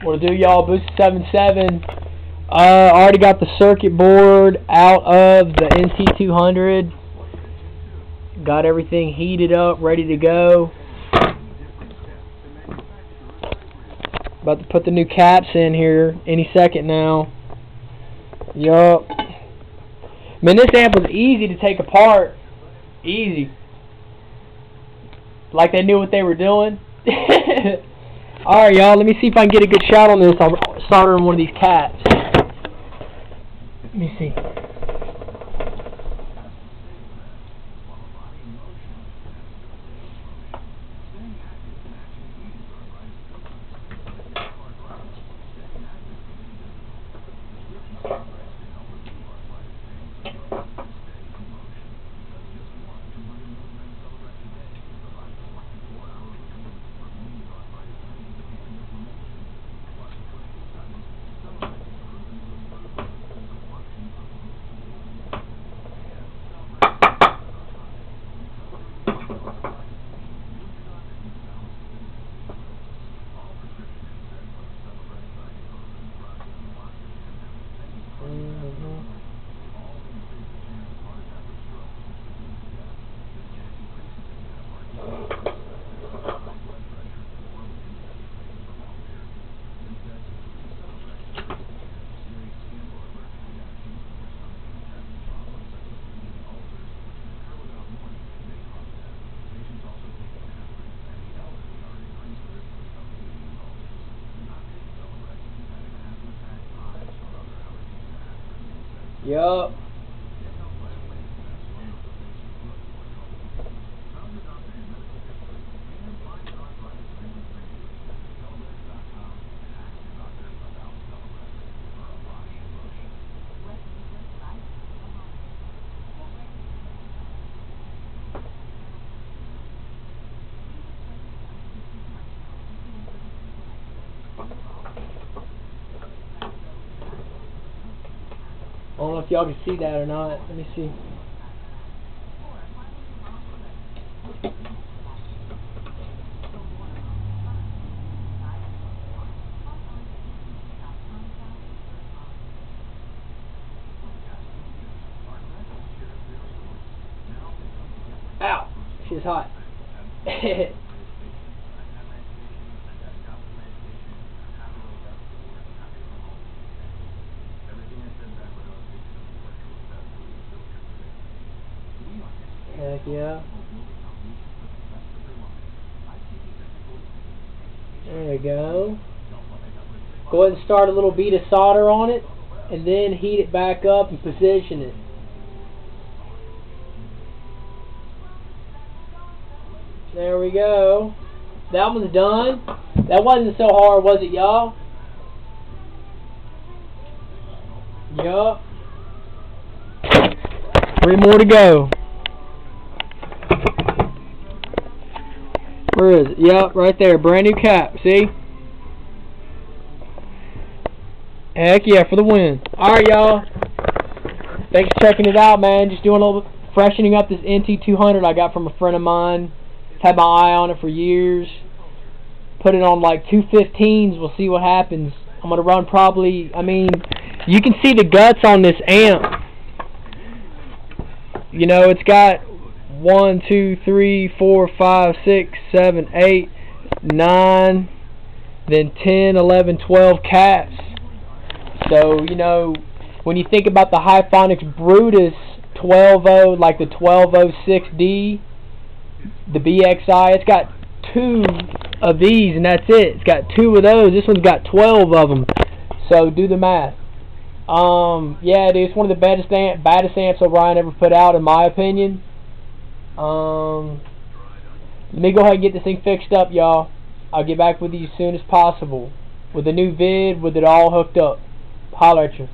What to do, y'all? Boost 77. Already got the circuit board out of the NT200. Got everything heated up, ready to go. About to put the new caps in here any second now. Yup. Man, this amp was easy to take apart. Easy. Like they knew what they were doing. Alright, y'all, let me see if I can get a good shot on this. I'll solder in one of these caps. Let me see. Yup. I don't know if y'all can see that or not. Let me see. Ow! She's hot. Heck yeah. There we go. Go ahead and start a little bead of solder on it, and then heat it back up and position it. There we go. That one's done. That wasn't so hard, was it, y'all? Yup. 3 more to go. Where is it? Yep, right there. Brand new cap. See? Heck yeah, for the win. Alright, y'all. Thanks for checking it out, man. Just doing a little bit, freshening up this NT200 I got from a friend of mine. Had my eye on it for years. Put it on like 215s. We'll see what happens. I'm going to run probably, I mean, you can see the guts on this amp. You know, it's got 1, 2, 3, 4, 5, 6, 7, 8, 9, then 10, 11, 12 caps. So, you know, when you think about the Hyphonics Brutus 12.0, like the 12.06D, the BXI, it's got 2 of these and that's it. It's got 2 of those. This one's got 12 of them. So, do the math. Yeah, dude, it's one of the baddest amps Orion ever put out, in my opinion. Let me go ahead and get this thing fixed up, y'all. I'll get back with you as soon as possible with a new vid, with it all hooked up. Holler at you.